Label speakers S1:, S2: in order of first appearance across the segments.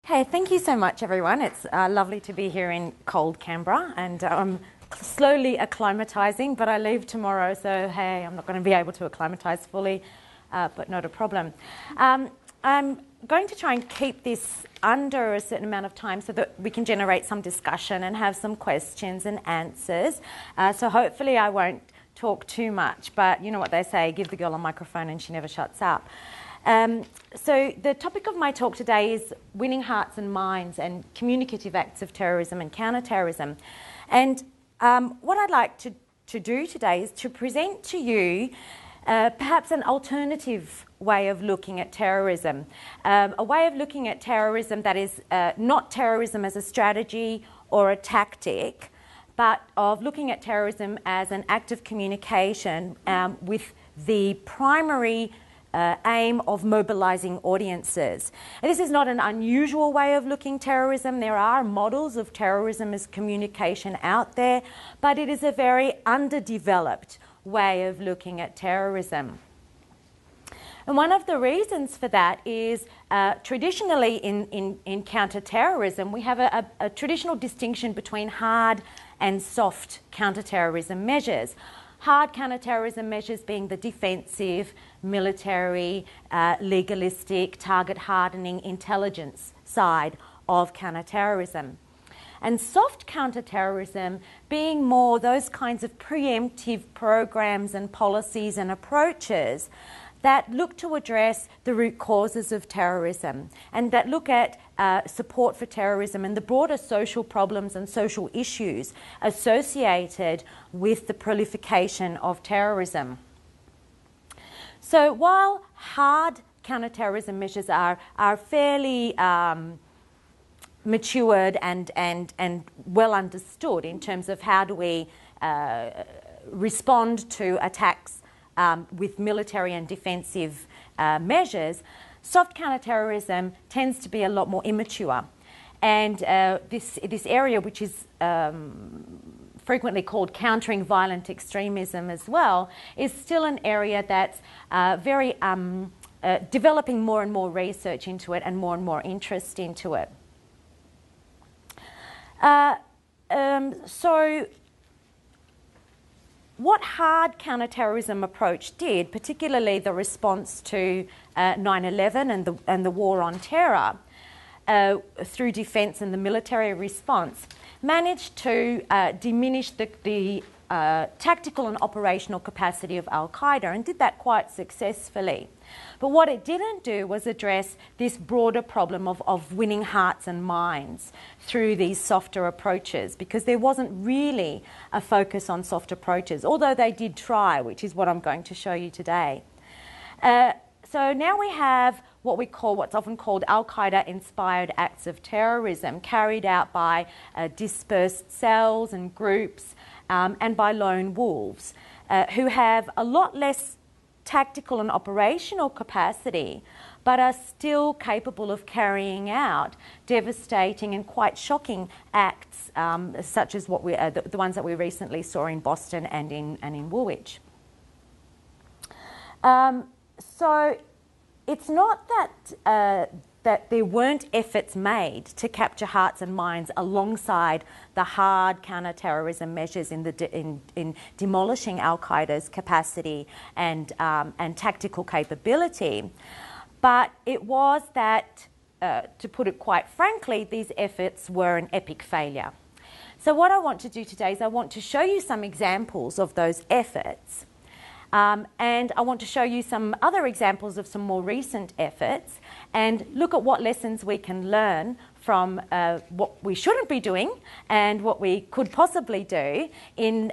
S1: Hey, thank you so much, everyone. It's lovely to be here in cold Canberra, and I'm slowly acclimatising, but I leave tomorrow, so hey, I'm not going to be able to acclimatise fully, but not a problem. I'm going to try and keep this under a certain amount of time so that we can generate some discussion and have some questions and answers. So hopefully I won't talk too much, but you know what they say, give the girl a microphone and she never shuts up. So the topic of my talk today is winning hearts and minds and communicative acts of terrorism and counterterrorism. And what I'd like to do today is to present to you perhaps an alternative way of looking at terrorism, a way of looking at terrorism that is not terrorism as a strategy or a tactic, but of looking at terrorism as an act of communication with the primary aim of mobilising audiences. And this is not an unusual way of looking terrorism. There are models of terrorism as communication out there, but it is a very underdeveloped way of looking at terrorism. And one of the reasons for that is traditionally in counterterrorism, we have a traditional distinction between hard and soft counterterrorism measures. Hard counterterrorism measures being the defensive, military, legalistic, target hardening, intelligence side of counterterrorism. And soft counterterrorism being more those kinds of preemptive programs and policies and approaches that look to address the root causes of terrorism and that look at support for terrorism and the broader social problems and social issues associated with the proliferation of terrorism. So while hard counterterrorism measures are fairly matured and well understood in terms of how do we respond to attacks with military and defensive measures, soft counterterrorism tends to be a lot more immature. And this area, which is frequently called countering violent extremism as well, is still an area that's very developing more and more research into it and more interest into it. So what hard counterterrorism approach did, particularly the response to 9/11 and the war on terror through defence and the military response, managed to diminish the tactical and operational capacity of Al-Qaeda and did that quite successfully. But what it didn't do was address this broader problem of winning hearts and minds through these softer approaches, because there wasn't really a focus on soft approaches, although they did try, which is what I'm going to show you today. So now we have what's often called Al-Qaeda-inspired acts of terrorism carried out by dispersed cells and groups and by lone wolves who have a lot less tactical and operational capacity, but are still capable of carrying out devastating and quite shocking acts, such as what the ones that we recently saw in Boston and in Woolwich. So it's not that there weren't efforts made to capture hearts and minds alongside the hard counterterrorism measures in demolishing Al-Qaeda's capacity and tactical capability, but it was that, to put it quite frankly, these efforts were an epic failure. So what I want to do today is I want to show you some examples of those efforts. And I want to show you some other examples of some more recent efforts and look at what lessons we can learn from what we shouldn't be doing and what we could possibly do in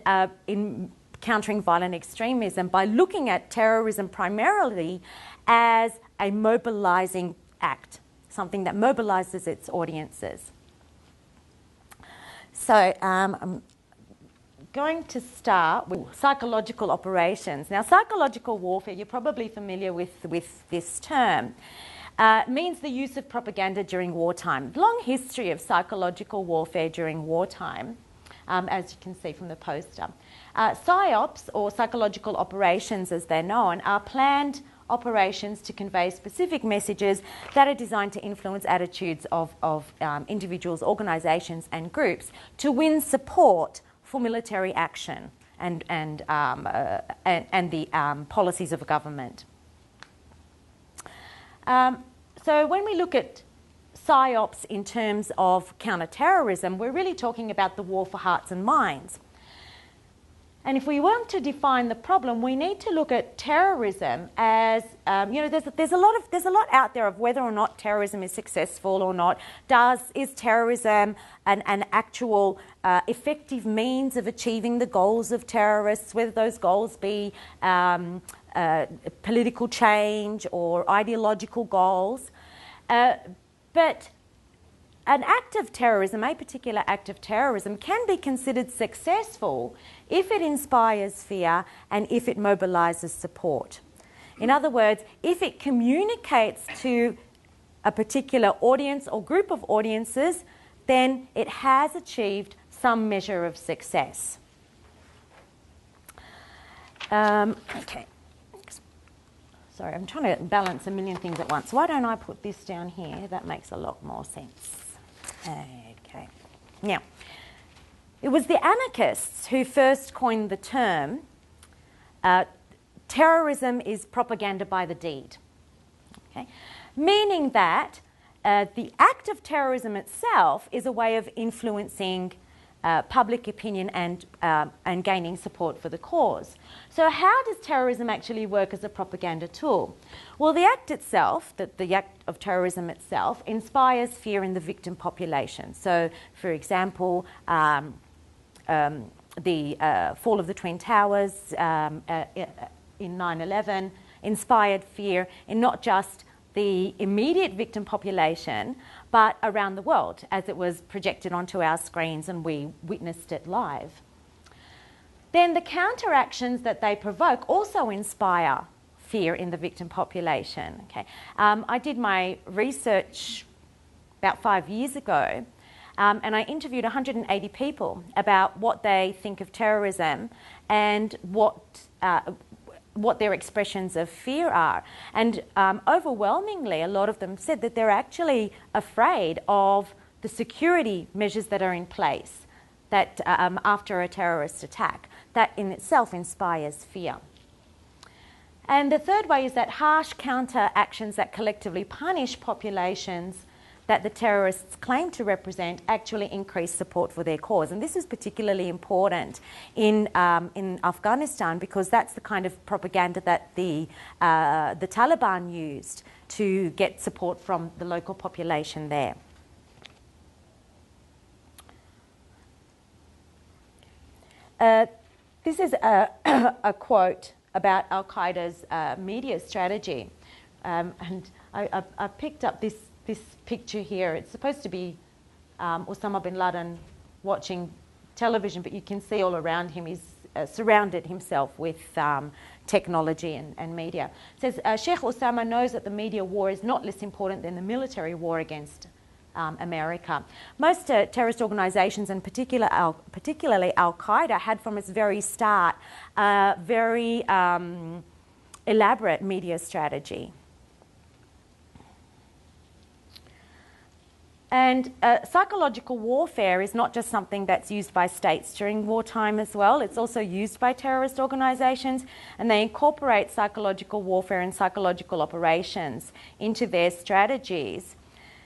S1: countering violent extremism by looking at terrorism primarily as a mobilising act, something that mobilises its audiences. So I'm going to start with psychological operations. Now, psychological warfare, you're probably familiar with this term, means the use of propaganda during wartime. Long history of psychological warfare during wartime, as you can see from the poster. PSYOPs, or psychological operations as they're known, are planned operations to convey specific messages that are designed to influence attitudes of individuals, organisations and groups to win support for military action and the policies of a government. So when we look at PSYOPs in terms of counterterrorism, we're really talking about the war for hearts and minds. And if we want to define the problem, we need to look at terrorism as, there's a lot out there of whether or not terrorism is successful or not. Is terrorism an actual effective means of achieving the goals of terrorists, whether those goals be political change or ideological goals? But an act of terrorism, a particular act of terrorism, can be considered successful if it inspires fear and if it mobilises support. In other words, if it communicates to a particular audience or group of audiences, then it has achieved some measure of success. Okay. Sorry, I'm trying to balance a million things at once. Why don't I put this down here? That makes a lot more sense. Okay. Now, it was the anarchists who first coined the term terrorism is propaganda by the deed. Okay? Meaning that the act of terrorism itself is a way of influencing public opinion and gaining support for the cause. So how does terrorism actually work as a propaganda tool? Well, the act itself, the act of terrorism itself, inspires fear in the victim population. So, for example, the fall of the Twin Towers in 9/11 inspired fear in not just the immediate victim population, but around the world as it was projected onto our screens and we witnessed it live. Then the counteractions that they provoke also inspire fear in the victim population. Okay. I did my research about 5 years ago, and I interviewed 180 people about what they think of terrorism and what their expressions of fear are. And overwhelmingly, a lot of them said that they're actually afraid of the security measures that are in place that after a terrorist attack. That in itself inspires fear. And the third way is that harsh counter actions that collectively punish populations that the terrorists claim to represent actually increase support for their cause. And this is particularly important in Afghanistan because that's the kind of propaganda that the Taliban used to get support from the local population there. This is a quote about Al-Qaeda's media strategy. And I picked up this picture here. It's supposed to be Osama bin Laden watching television, but you can see all around him he's surrounded himself with technology and media. It says, Sheikh Osama knows that the media war is not less important than the military war against America. Most terrorist organisations, and particularly Al-Qaeda, had from its very start a very elaborate media strategy. And psychological warfare is not just something that's used by states during wartime as well. It's also used by terrorist organisations, and they incorporate psychological warfare and psychological operations into their strategies.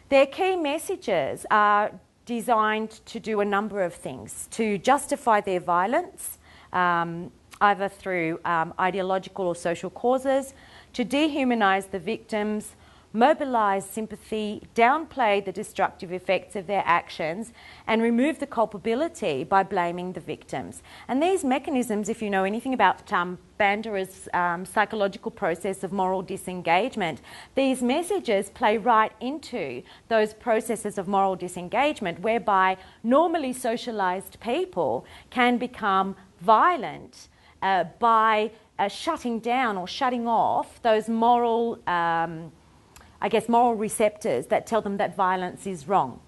S1: Their key messages are designed to do a number of things: to justify their violence, either through ideological or social causes, to dehumanise the victims, mobilise sympathy, downplay the destructive effects of their actions, and remove the culpability by blaming the victims. And these mechanisms, if you know anything about Bandura's psychological process of moral disengagement, these messages play right into those processes of moral disengagement whereby normally socialised people can become violent by shutting down or shutting off those moral moral receptors that tell them that violence is wrong.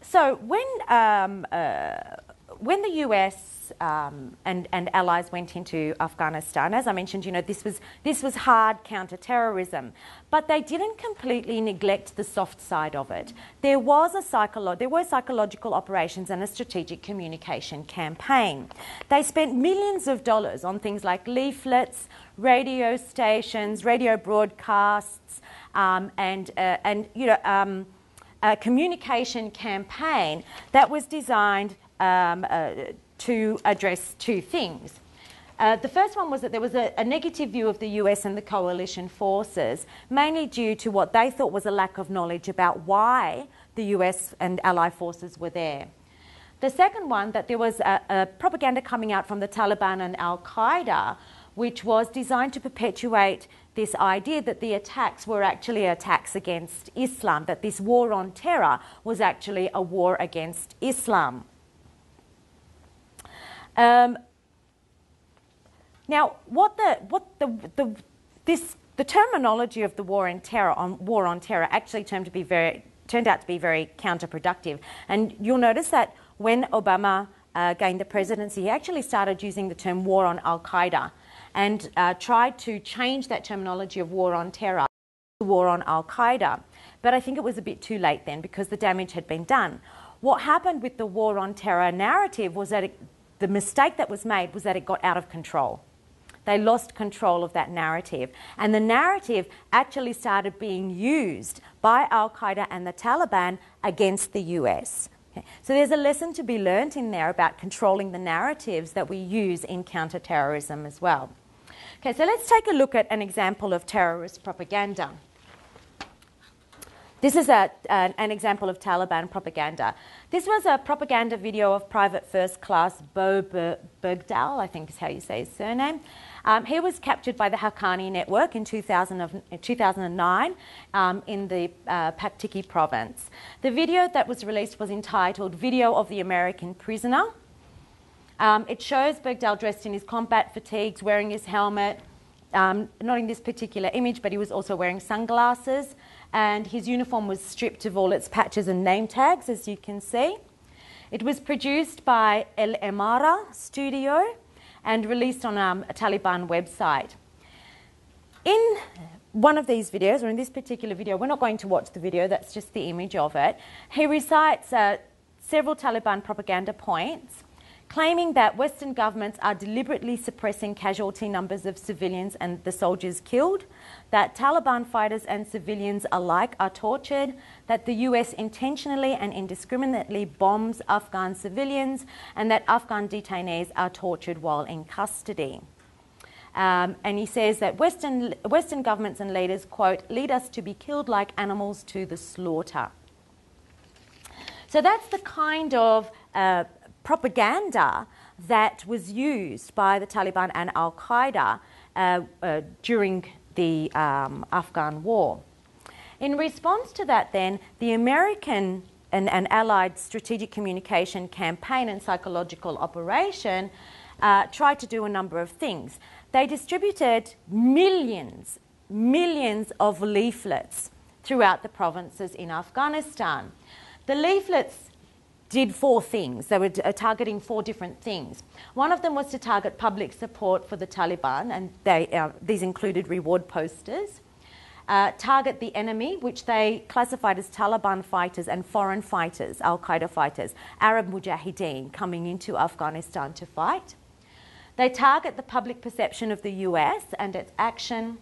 S1: So when the US US and allies went into Afghanistan. As I mentioned, this was hard counter-terrorism, but they didn't completely neglect the soft side of it. There were psychological operations and a strategic communication campaign. They spent millions of dollars on things like leaflets, radio stations, radio broadcasts, a communication campaign that was designed to address two things. The first one was that there was a negative view of the US and the coalition forces, mainly due to what they thought was a lack of knowledge about why the US and allied forces were there. The second one, that there was a propaganda coming out from the Taliban and Al-Qaeda, which was designed to perpetuate this idea that the attacks were actually attacks against Islam, that this war on terror was actually a war against Islam. Now, the terminology of the war on terror actually turned out to be very counterproductive. And you'll notice that when Obama gained the presidency, he actually started using the term war on Al-Qaeda and tried to change that terminology of war on terror to war on Al-Qaeda. But I think it was a bit too late then, because the damage had been done. What happened with the war on terror narrative was that the mistake that was made was that it got out of control. They lost control of that narrative. And the narrative actually started being used by Al-Qaeda and the Taliban against the US. Okay. So there's a lesson to be learnt in there about controlling the narratives that we use in counter-terrorism as well. Okay, so let's take a look at an example of terrorist propaganda. This is an example of Taliban propaganda. This was a propaganda video of Private First Class Bo Bergdahl, I think is how you say his surname. He was captured by the Haqqani network in 2009 in the Paktiki province. The video that was released was entitled Video of the American Prisoner. It shows Bergdahl dressed in his combat fatigues, wearing his helmet, not in this particular image, but he was also wearing sunglasses, and his uniform was stripped of all its patches and name tags, as you can see. It was produced by El Emara Studio and released on a Taliban website. In one of these videos, or in this particular video, we're not going to watch the video, that's just the image of it, he recites several Taliban propaganda points, claiming that Western governments are deliberately suppressing casualty numbers of civilians and the soldiers killed, that Taliban fighters and civilians alike are tortured, that the US intentionally and indiscriminately bombs Afghan civilians, and that Afghan detainees are tortured while in custody. And he says that Western governments and leaders, quote, lead us to be killed like animals to the slaughter. So that's the kind of propaganda that was used by the Taliban and Al-Qaeda during the Afghan war. In response to that then, the American and Allied strategic communication campaign and psychological operation tried to do a number of things. They distributed millions of leaflets throughout the provinces in Afghanistan. The leaflets did four things. They were targeting four different things. One of them was to target public support for the Taliban, and these included reward posters. Target the enemy, which they classified as Taliban fighters and foreign fighters, Al-Qaeda fighters, Arab Mujahideen coming into Afghanistan to fight. They target the public perception of the US and its action.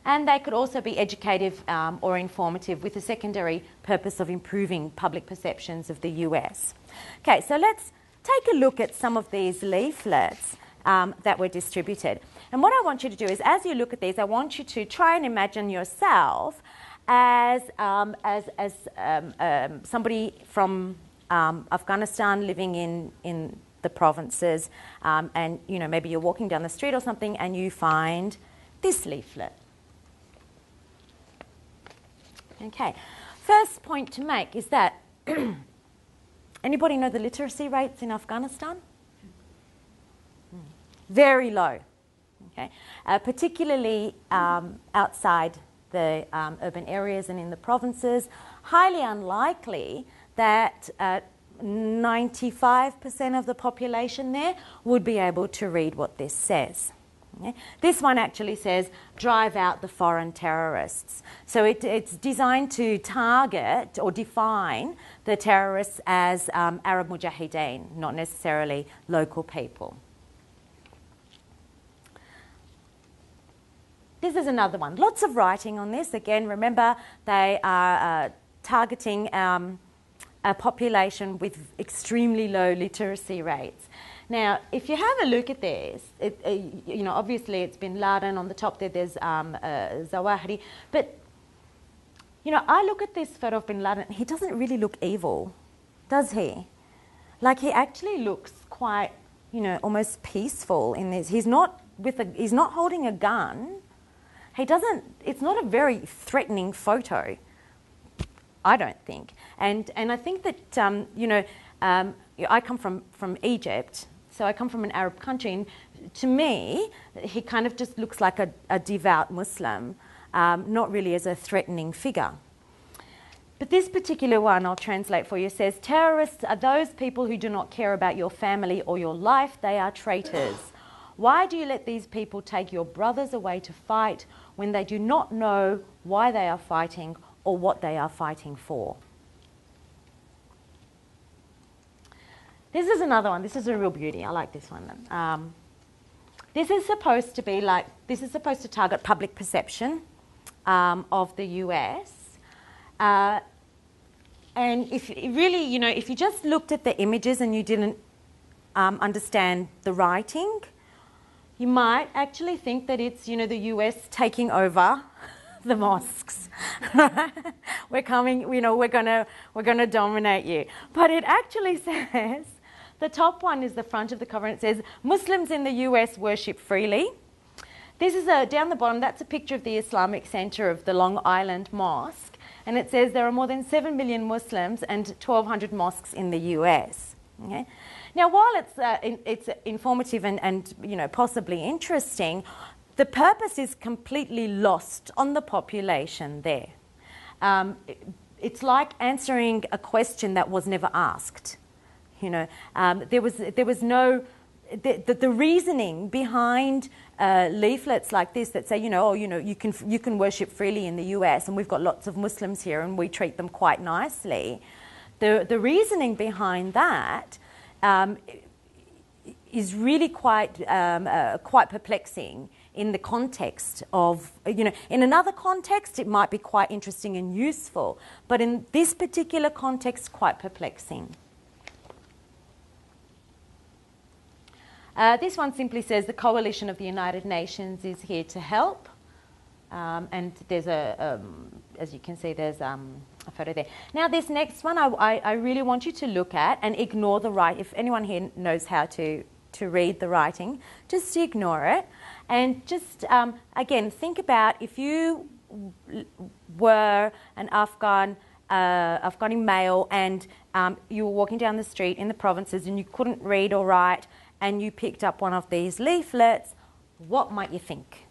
S1: And they could also be educative or informative with the secondary purpose of improving public perceptions of the US. Okay, so let's take a look at some of these leaflets that were distributed. And what I want you to do is, as you look at these, I want you to try and imagine yourself as somebody from Afghanistan living in the provinces, and maybe you're walking down the street or something and you find this leaflet. Okay, first point to make is that anybody know the literacy rates in Afghanistan? Very low, okay? Particularly outside the urban areas and in the provinces. Highly unlikely that 95% of the population there would be able to read what this says. Okay? This one actually says, drive out the foreign terrorists. So it's designed to target or define the terrorists as Arab Mujahideen, not necessarily local people. This is another one. Lots of writing on this. Again, remember, they are targeting a population with extremely low literacy rates. Now, if you have a look at this, you know, obviously it's Bin Laden. On the top there, there's Zawahiri. But, you know, I look at this photo of Bin Laden. He doesn't really look evil, does he? Like, he actually looks quite, you know, almost peaceful in this. He's not holding a gun. He doesn't. It's not a very threatening photo, I don't think. And I think that you know, I come from Egypt. So I come from an Arab country, and to me, he kind of just looks like a devout Muslim, not really as a threatening figure. But this particular one, I'll translate for you, says, terrorists are those people who do not care about your family or your life. They are traitors. Why do you let these people take your brothers away to fight when they do not know why they are fighting or what they are fighting for? This is another one. This is a real beauty. I like this one. This is supposed to target public perception of the US. And if really, you know, if you just looked at the images and you didn't understand the writing, you might actually think that it's, you know, the US taking over the mosques. We're coming, you know, we're gonna dominate you. But it actually says, the top one is the front of the cover, and it says, Muslims in the US worship freely. This is down the bottom, that's a picture of the Islamic Center of the Long Island Mosque, and it says there are more than 7 million Muslims and 1,200 mosques in the US. Okay? Now, while it's informative and you know, possibly interesting, the purpose is completely lost on the population there. It's like answering a question that was never asked. You know, there was no the reasoning behind leaflets like this that say, you know, oh, you know, you can worship freely in the US, and we've got lots of Muslims here, and we treat them quite nicely. The reasoning behind that is really quite perplexing in the context of, you know, in another context it might be quite interesting and useful, but in this particular context, quite perplexing. This one simply says the Coalition of the United Nations is here to help. And there's as you can see, there's a photo there. Now, this next one I really want you to look at and ignore the right. If anyone here knows how to read the writing, just ignore it. And just, again, think about if you were an Afghani male and you were walking down the street in the provinces and you couldn't read or write, and you picked up one of these leaflets, what might you think?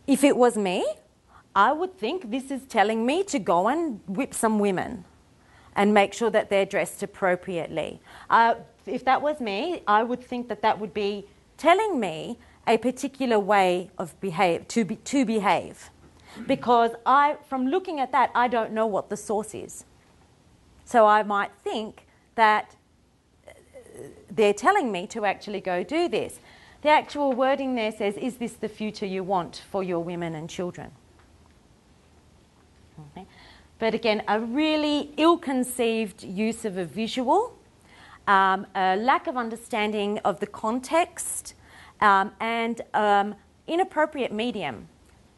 S1: If it was me, I would think this is telling me to go and whip some women and make sure that they're dressed appropriately. If that was me, I would think that that would be telling me a particular way of to behave. Because from looking at that, I don't know what the source is. So I might think that they're telling me to actually go do this. The actual wording there says, is this the future you want for your women and children? Okay. But again, a really ill-conceived use of a visual, a lack of understanding of the context, and inappropriate medium,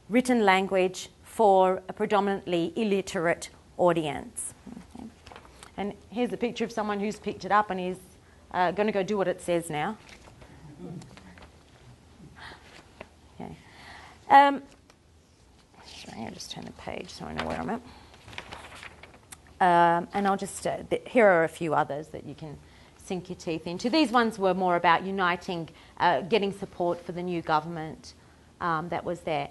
S1: written language for a predominantly illiterate audience. Okay. And here's a picture of someone who's picked it up and is going to go do what it says now. Okay. Sorry, I'll just turn the page so I know where I'm at. And I'll just, here are a few others that you can sink your teeth into. These ones were more about uniting, getting support for the new government that was there.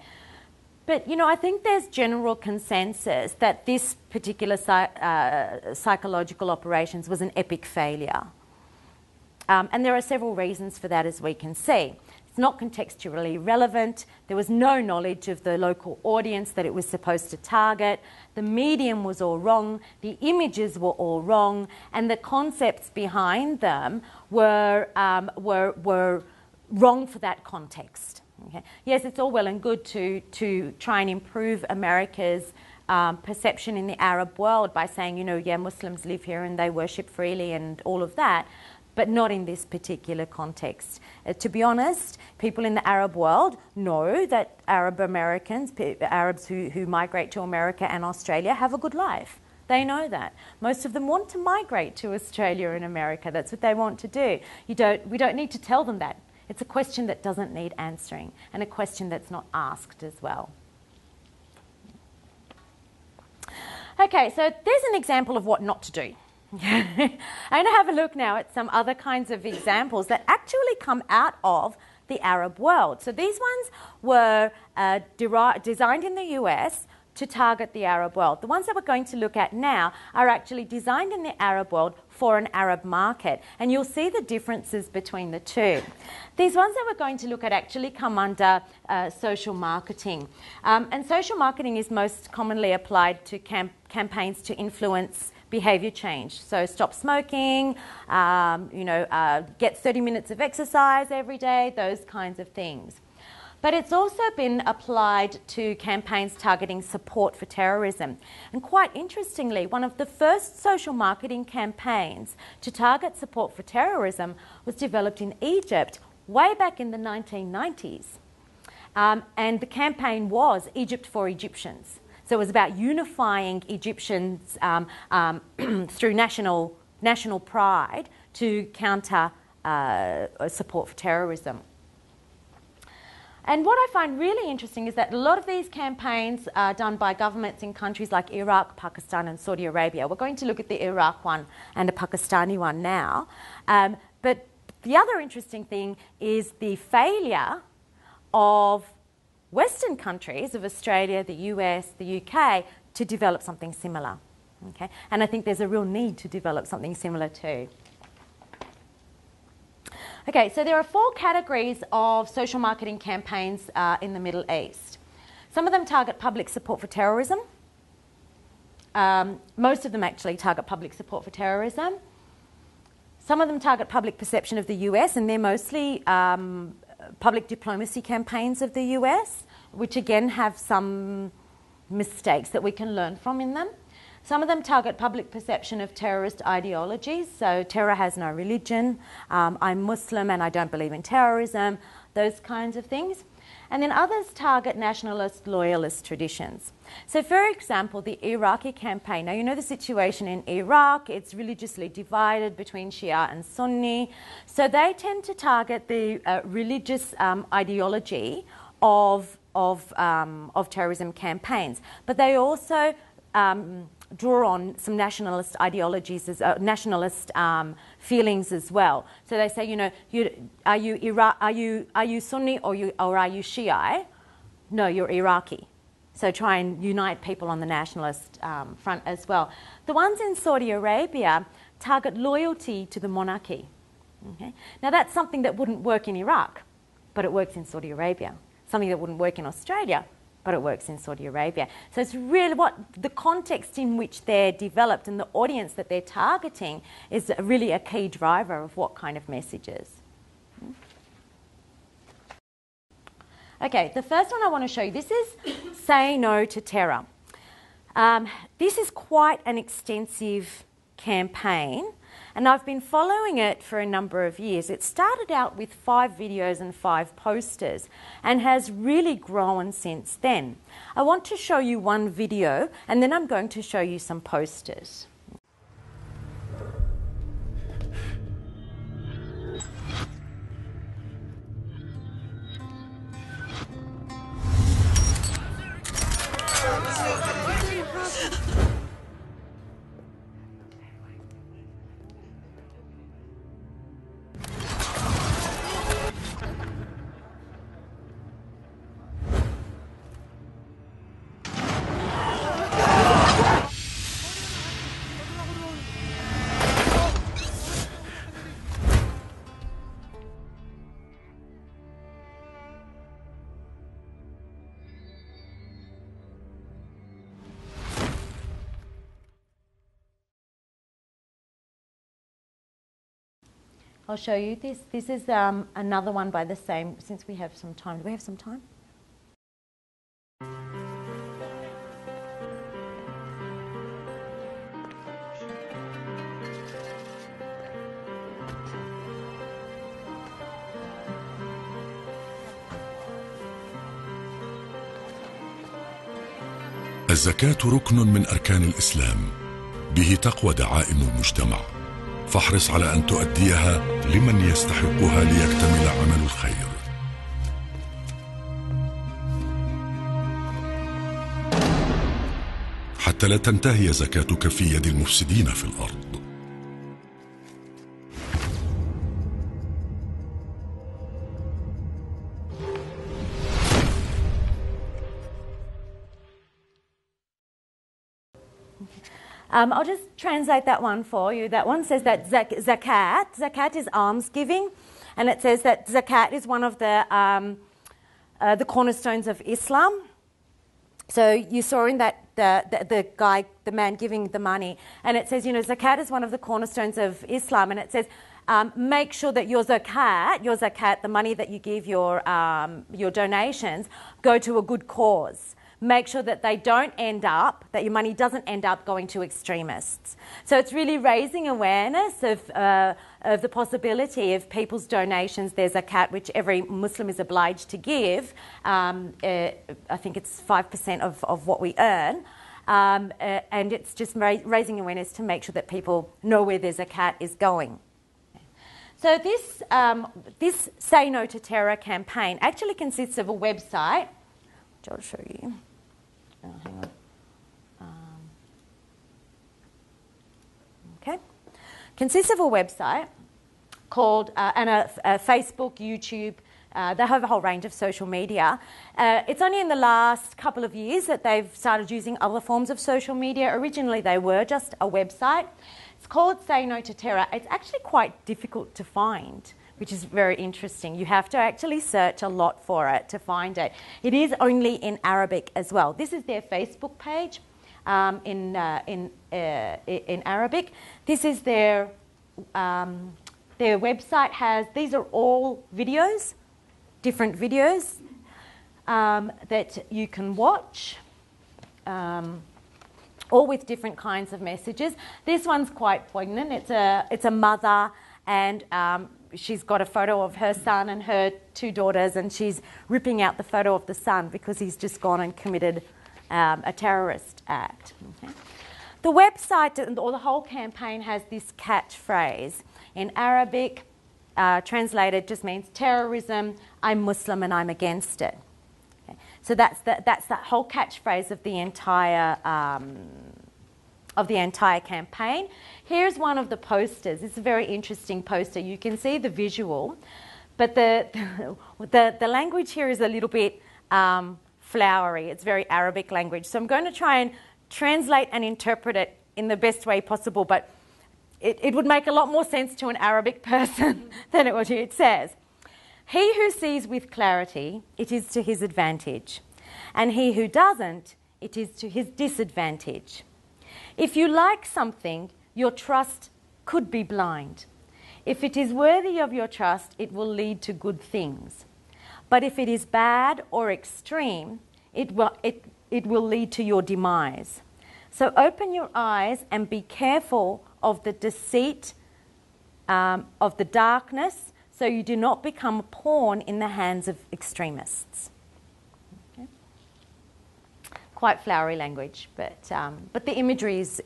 S1: But, you know, I think there's general consensus that this particular psychological operations was an epic failure. And there are several reasons for that, as we can see. It's not contextually relevant. There was no knowledge of the local audience that it was supposed to target. The medium was all wrong. The images were all wrong. And the concepts behind them were wrong for that context. Okay. Yes, it's all well and good to try and improve America's perception in the Arab world by saying, you know, yeah, Muslims live here and they worship freely and all of that, but not in this particular context. To be honest, people in the Arab world know that Arab Americans, Arabs who migrate to America and Australia, have a good life. They know that. Most of them want to migrate to Australia and America. That's what they want to do. We don't need to tell them that. It's a question that doesn't need answering, and a question that's not asked as well. Okay, so there's an example of what not to do. I'm going to have a look now at some other kinds of examples that actually come out of the Arab world. So these ones were designed in the US to target the Arab world. The ones that we're going to look at now are actually designed in the Arab world for an Arab market, and you'll see the differences between the two. These ones that we're going to look at actually come under social marketing, and social marketing is most commonly applied to campaigns to influence behaviour change. So stop smoking, get 30 minutes of exercise every day, those kinds of things. But it's also been applied to campaigns targeting support for terrorism. And quite interestingly, one of the first social marketing campaigns to target support for terrorism was developed in Egypt way back in the 1990s. And the campaign was Egypt for Egyptians. So it was about unifying Egyptians through national pride to counter support for terrorism. And what I find really interesting is that a lot of these campaigns are done by governments in countries like Iraq, Pakistan and Saudi Arabia. We're going to look at the Iraq one and the Pakistani one now. But the other interesting thing is the failure of Western countries, of Australia, the US, the UK, to develop something similar. Okay? And I think there's a real need to develop something similar too. Okay, so there are 4 categories of social marketing campaigns in the Middle East. Some of them target public support for terrorism. Most of them actually target public support for terrorism. Some of them target public perception of the US, and they're mostly public diplomacy campaigns of the US, which again have some mistakes that we can learn from in them. Some of them target public perception of terrorist ideologies, so terror has no religion, I'm Muslim and I don't believe in terrorism, those kinds of things. And then others target nationalist, loyalist traditions. So for example, the Iraqi campaign. Now you know the situation in Iraq, it's religiously divided between Shia and Sunni. So they tend to target the religious ideology of terrorism campaigns. But they also draw on some nationalist ideologies, nationalist feelings as well. So they say, you know, are you Sunni or are you Shiite? No, you're Iraqi. So try and unite people on the nationalist front as well. The ones in Saudi Arabia target loyalty to the monarchy. Okay? Now that's something that wouldn't work in Iraq, but it works in Saudi Arabia. Something that wouldn't work in Australia, but it works in Saudi Arabia. So it's really what the context in which they're developed and the audience that they're targeting is really a key driver of what kind of messages. Okay, the first one I want to show you, this is Say No to Terror. This is quite an extensive campaign, and I've been following it for a number of years. It started out with 5 videos and 5 posters and has really grown since then. I want to show you one video and then I'm going to show you some posters. I'll show you this. This is another one by the same, since we have some time. Do we have some time?
S2: الزكاة ركن من أركان الإسلام، به تقوى دعائم المجتمع، فاحرص على أن تؤديها لمن يستحقها ليكتمل عمل الخير. حتى لا تنتهي زكاتك في يد المفسدين في الأرض.
S1: I'll just translate that one for you. That one says that zakat is almsgiving, and it says that zakat is one of the cornerstones of Islam. So you saw in that the guy, the man giving the money, and it says, zakat is one of the cornerstones of Islam, and it says make sure that your zakat, the money that you give, your donations, go to a good cause. Make sure that that your money doesn't end up going to extremists. So it's really raising awareness of the possibility of people's donations. There's a zakat which every Muslim is obliged to give. I think it's 5% of what we earn. And it's just raising awareness to make sure that people know where their zakat is going. So this Say No to Terror campaign actually consists of a website, which I'll show you. Oh, hang on. Okay. Consists of a website called, and a Facebook, YouTube. They have a whole range of social media. It's only in the last couple of years that they've started using other forms of social media. Originally, they were just a website. It's called Say No to Terror. It's actually quite difficult to find, which is very interesting. You have to actually search a lot for it to find it. It is only in Arabic as well. This is their Facebook page in Arabic. This is their website. These are all videos, different videos that you can watch, all with different kinds of messages. This one's quite poignant. It's a mother, and she's got a photo of her son and her two daughters, and she's ripping out the photo of the son because he's just gone and committed a terrorist act. Okay. The website or the whole campaign has this catchphrase. In Arabic, translated just means terrorism, I'm Muslim and I'm against it. Okay. So that's the whole catchphrase of the entire campaign. Here's one of the posters. It's a very interesting poster. You can see the visual, but the language here is a little bit flowery. It's very Arabic language. So I'm going to try and translate and interpret it in the best way possible, but it would make a lot more sense to an Arabic person than it would. It says, he who sees with clarity, it is to his advantage, and he who doesn't, it is to his disadvantage. If you like something, your trust could be blind. If it is worthy of your trust, it will lead to good things. But if it is bad or extreme, it will lead to your demise. So open your eyes and be careful of the deceit, of the darkness, so you do not become a pawn in the hands of extremists. Okay. Quite flowery language, but the imagery is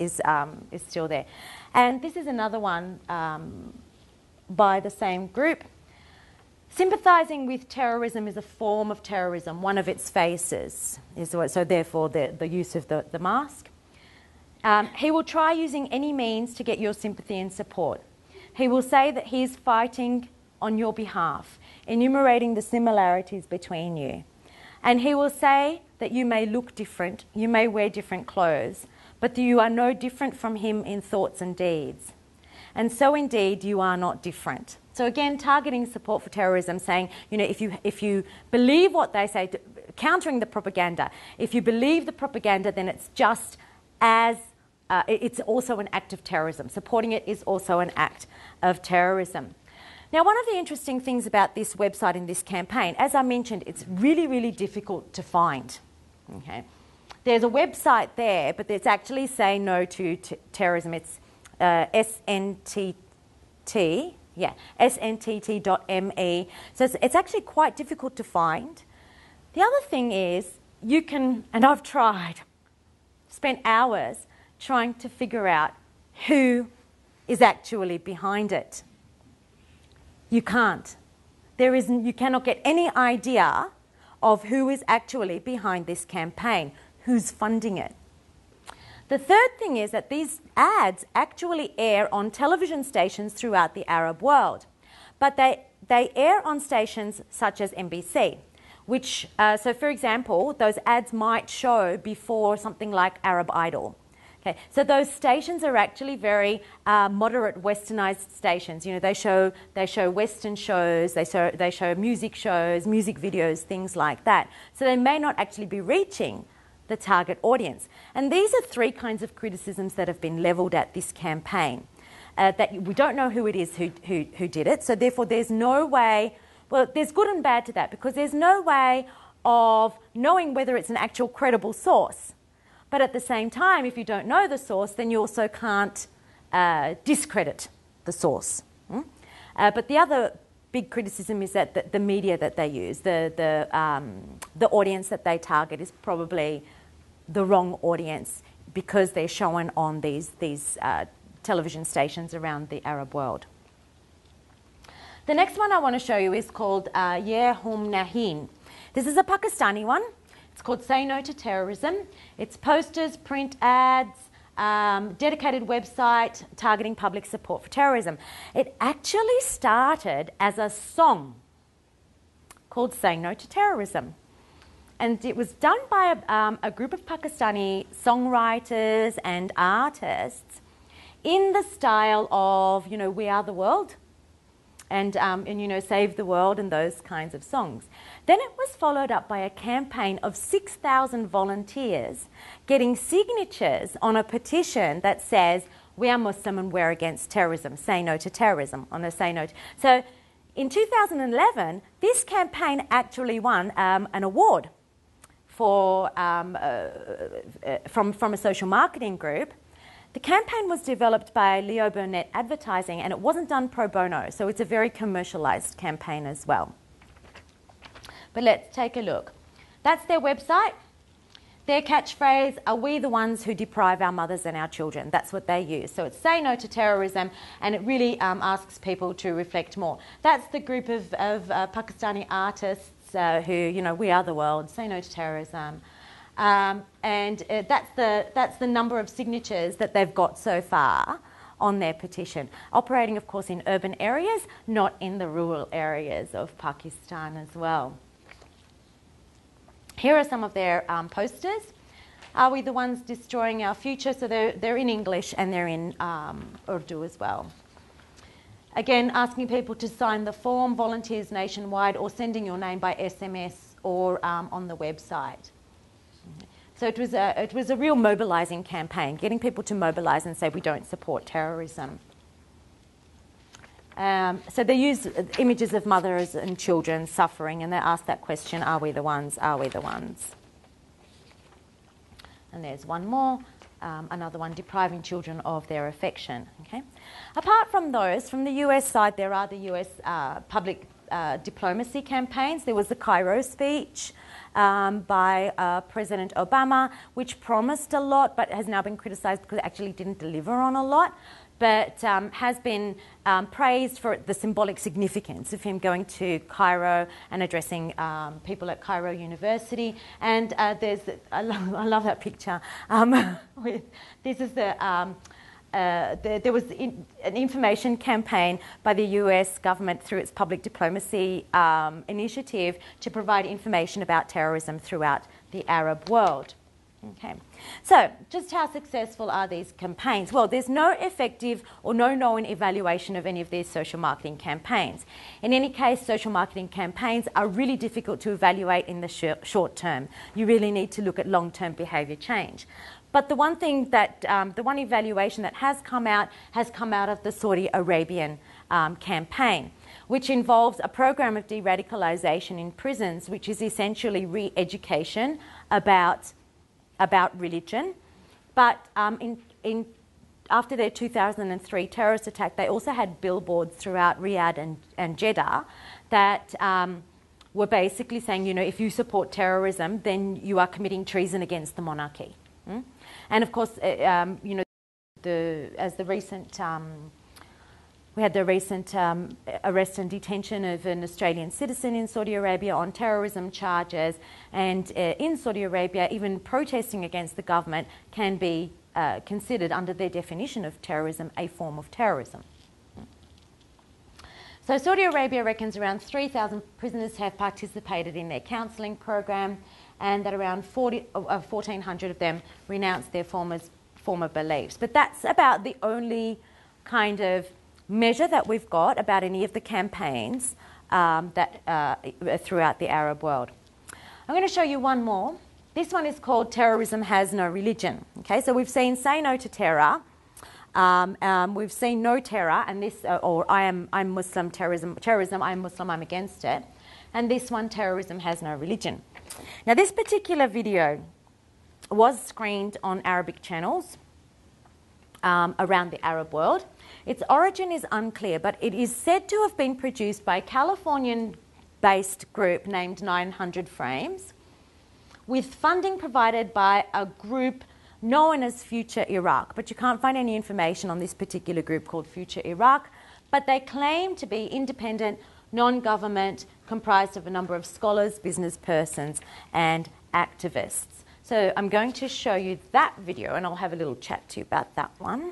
S1: still there. And this is another one by the same group. Sympathising with terrorism is a form of terrorism, one of its faces. So therefore the use of the mask. He will try using any means to get your sympathy and support. He will say that he is fighting on your behalf, enumerating the similarities between you. And he will say that you may look different, you may wear different clothes, but that you are no different from him in thoughts and deeds. And so indeed you are not different. So again, targeting support for terrorism, saying, if you believe what they say, countering the propaganda. If you believe the propaganda, then it's just as, it's also an act of terrorism. Supporting it is also an act of terrorism. Now, one of the interesting things about this website and this campaign, as I mentioned, it's really, really difficult to find. Okay, there's a website there, but it's actually Say No to Terrorism. It's SNTT, sntt.me. So it's actually quite difficult to find. The other thing is you can, and I've tried, spent hours trying to figure out who is actually behind it. You can't. You cannot get any idea of who is actually behind this campaign, who's funding it. The third thing is that these ads actually air on television stations throughout the Arab world, but they air on stations such as NBC, which, so for example, those ads might show before something like Arab Idol. Okay, so those stations are actually very moderate, westernized stations. You know, they show Western shows, they show music shows, music videos, things like that. So they may not actually be reaching the target audience. And these are three kinds of criticisms that have been levelled at this campaign. That we don't know who it is who did it, so therefore there's no way, well, there's good and bad to that, because there's no way of knowing whether it's an actual credible source. But at the same time, if you don't know the source, then you also can't discredit the source. But the other big criticism is that the media that they use, the audience that they target is probably the wrong audience, because they're shown on these television stations around the Arab world. The next one I want to show you is called Ye Hum Nahin. This is a Pakistani one. It's called Say No to Terrorism. It's posters, print ads, dedicated website targeting public support for terrorism. It actually started as a song called Say No to Terrorism. And it was done by a group of Pakistani songwriters and artists in the style of, you know, We Are the World and you know, Save the World and those kinds of songs. Then it was followed up by a campaign of 6,000 volunteers getting signatures on a petition that says, we are Muslim and we're against terrorism, say no to terrorism, on a say no to. So in 2011, this campaign actually won an award for, from a social marketing group. The campaign was developed by Leo Burnett Advertising, and it wasn't done pro bono, so it's a very commercialised campaign as well. But let's take a look. That's their website. Their catchphrase, are we the ones who deprive our mothers and our children? That's what they use. So it's Say No to Terrorism, and it really asks people to reflect more. That's the group of Pakistani artists who, you know, We Are the World, Say No to Terrorism. And that's the number of signatures that they've got so far on their petition. Operating, of course, in urban areas, not in the rural areas of Pakistan as well. Here are some of their posters. Are we the ones destroying our future? So they're in English and they're in Urdu as well. Again, asking people to sign the form, volunteers nationwide, or sending your name by SMS or on the website. So it was a real mobilising campaign, getting people to mobilise and say we don't support terrorism. So they use images of mothers and children suffering, and they ask that question, are we the ones, are we the ones? And there's one more, another one, depriving children of their affection. Okay. Apart from those, from the US side, there are the US public diplomacy campaigns. There was the Cairo speech by President Obama, which promised a lot but has now been criticised because it actually didn't deliver on a lot, but has been praised for the symbolic significance of him going to Cairo and addressing people at Cairo University. And I love that picture. This is there was an information campaign by the US government through its public diplomacy initiative to provide information about terrorism throughout the Arab world. Okay, so just how successful are these campaigns? Well, there's no effective or no known evaluation of any of these social marketing campaigns. In any case, social marketing campaigns are really difficult to evaluate in the short term. You really need to look at long-term behaviour change. But the one thing that, the one evaluation that has come out of the Saudi Arabian campaign, which involves a program of de-radicalisation in prisons, which is essentially re-education about religion. But after their 2003 terrorist attack, they also had billboards throughout Riyadh and Jeddah that were basically saying, you know, if you support terrorism, then you are committing treason against the monarchy. And of course, you know, we had the recent arrest and detention of an Australian citizen in Saudi Arabia on terrorism charges, and in Saudi Arabia, even protesting against the government can be considered, under their definition of terrorism, a form of terrorism. So Saudi Arabia reckons around 3,000 prisoners have participated in their counselling program, and that around 1,400 of them renounced their former beliefs. But that's about the only kind of measure that we've got about any of the campaigns throughout the Arab world. I'm going to show you one more. This one is called Terrorism Has No Religion. Okay, so we've seen Say No to Terror. We've seen No Terror, and this, or I'm Muslim, terrorism, I'm Muslim, I'm against it. And this one, Terrorism Has No Religion. Now, this particular video was screened on Arabic channels around the Arab world. Its origin is unclear, but it is said to have been produced by a Californian-based group named 900 Frames, with funding provided by a group known as Future Iraq. But you can't find any information on this particular group called Future Iraq, but they claim to be independent, non-government, comprised of a number of scholars, business persons, and activists. So I'm going to show you that video, and I'll have a little chat to you about that one.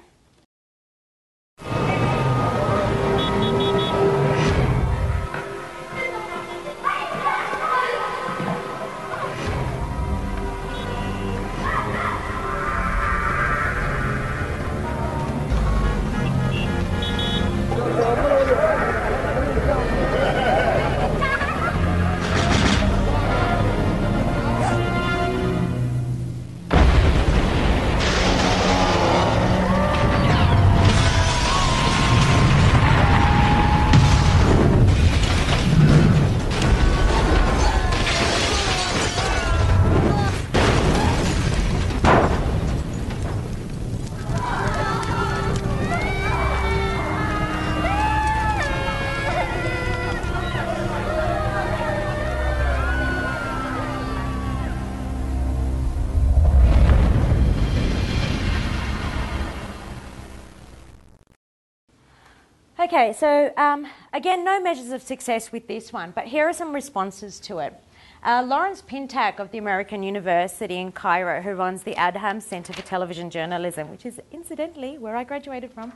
S1: Okay, so again, no measures of success with this one, but here are some responses to it. Lawrence Pintack of the American University in Cairo, who runs the Adham Center for Television Journalism, which is incidentally where I graduated from,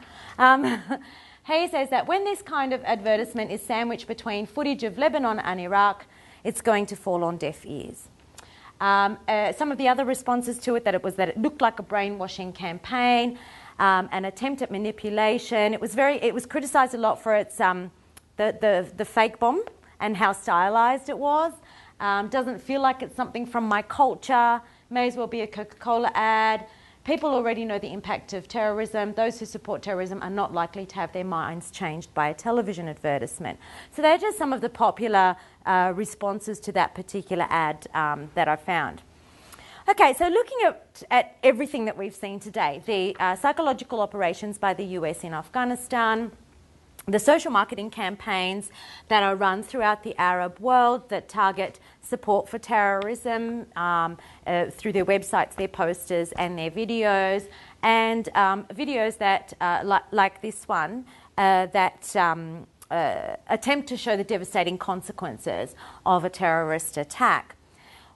S1: he says that when this kind of advertisement is sandwiched between footage of Lebanon and Iraq, it's going to fall on deaf ears. Some of the other responses to it, that it looked like a brainwashing campaign, an attempt at manipulation. It was criticised a lot for its the fake bomb and how stylised it was. Doesn't feel like it's something from my culture. May as well be a Coca-Cola ad. People already know the impact of terrorism. Those who support terrorism are not likely to have their minds changed by a television advertisement. So they're just some of the popular responses to that particular ad that I found. Okay, so looking at everything that we've seen today, the psychological operations by the US in Afghanistan, the social marketing campaigns that are run throughout the Arab world that target support for terrorism through their websites, their posters and their videos, and videos that, like this one, that attempt to show the devastating consequences of a terrorist attack.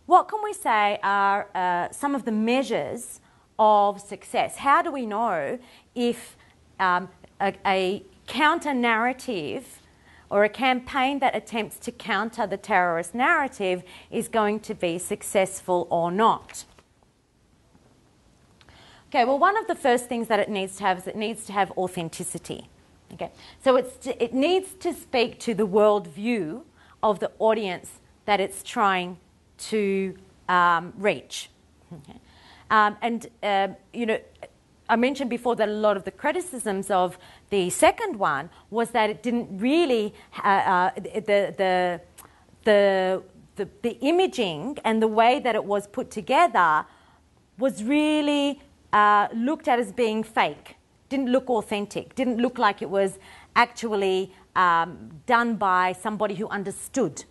S1: What can we say are some of the measures of success? How do we know if a counter-narrative or a campaign that attempts to counter the terrorist narrative is going to be successful or not? Okay, well, one of the first things that it needs to have is it needs to have authenticity. Okay, so it needs to speak to the worldview of the audience that it's trying to reach. Okay. You know, I mentioned before that a lot of the criticisms of the second one was that it didn't really the imaging and the way that it was put together was really looked at as being fake. Didn't look authentic. Didn't look like it was actually done by somebody who understood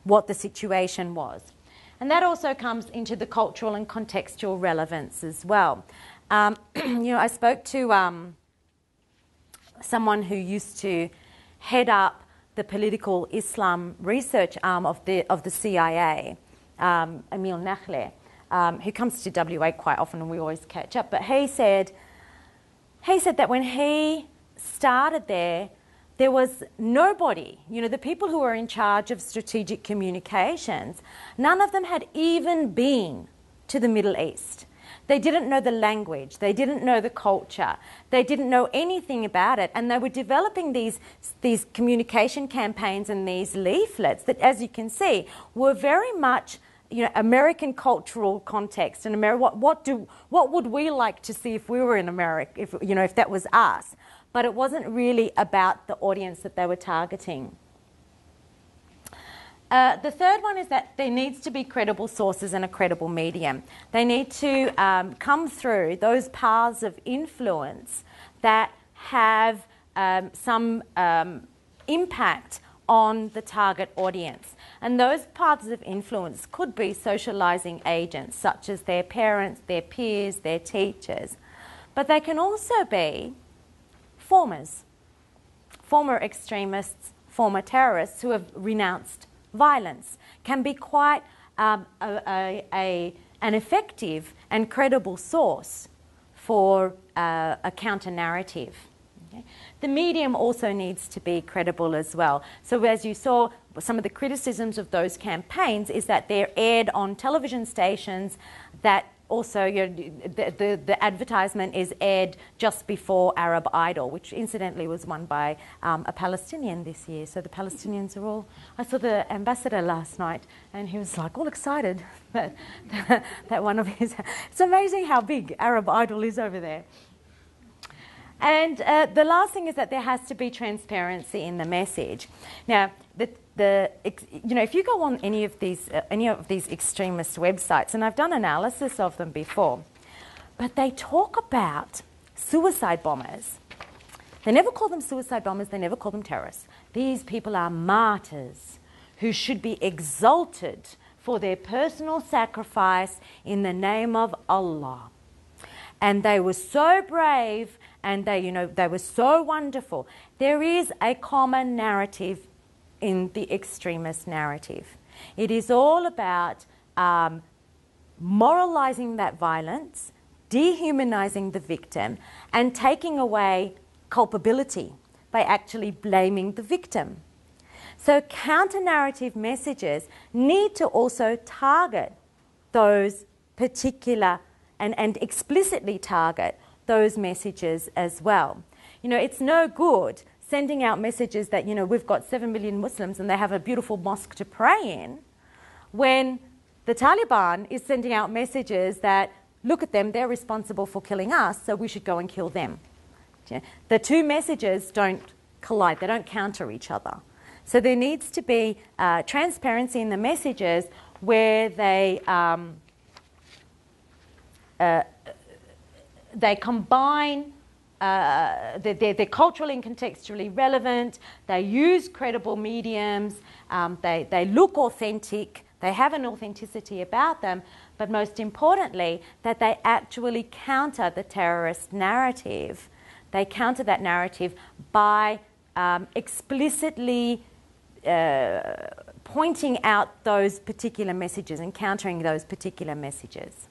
S1: what the situation was. And that also comes into the cultural and contextual relevance as well. You know, I spoke to someone who used to head up the political Islam research arm of the CIA, Emil Nachle, who comes to WA quite often and we always catch up. But he said that when he started there was nobody, you know, the people who were in charge of strategic communications, none of them had even been to the Middle East. They didn't know the language, they didn't know the culture, they didn't know anything about it, and they were developing these communication campaigns and these leaflets that, as you can see, were very much, you know, American cultural context and what would we like to see if we were in America, if that was us. But it wasn't really about the audience that they were targeting. The third one is that there needs to be credible sources and a credible medium. They need to come through those paths of influence that have some impact on the target audience. And those paths of influence could be socializing agents, such as their parents, their peers, their teachers. But they can also be former extremists, former terrorists who have renounced violence, can be quite an effective and credible source for a counter-narrative. Okay? The medium also needs to be credible as well. So as you saw, some of the criticisms of those campaigns is that they're aired on television stations that also, you know, the advertisement is aired just before Arab Idol, which incidentally was won by a Palestinian this year. So the Palestinians are all... I saw the ambassador last night and he was like all excited that one of his... It's amazing how big Arab Idol is over there. And the last thing is that there has to be transparency in the message. Now, you know, if you go on any of these extremist websites, and I've done analysis of them before, but they talk about suicide bombers. They never call them suicide bombers, they never call them terrorists. These people are martyrs who should be exalted for their personal sacrifice in the name of Allah. And they were so brave and they were so wonderful. There is a common narrative in the extremist narrative. It is all about moralizing that violence, dehumanizing the victim, and taking away culpability by actually blaming the victim. So counter-narrative messages need to also target those particular and explicitly target those messages as well. You know, it's no good sending out messages that, you know, we've got 7 million Muslims and they have a beautiful mosque to pray in, when the Taliban is sending out messages that, look at them, they're responsible for killing us, so we should go and kill them. The two messages don't collide, they don't counter each other. So there needs to be transparency in the messages where they combine, they're culturally and contextually relevant, they use credible mediums, they look authentic, they have an authenticity about them, but most importantly, that they actually counter the terrorist narrative. They counter that narrative by explicitly pointing out those particular messages and countering those particular messages.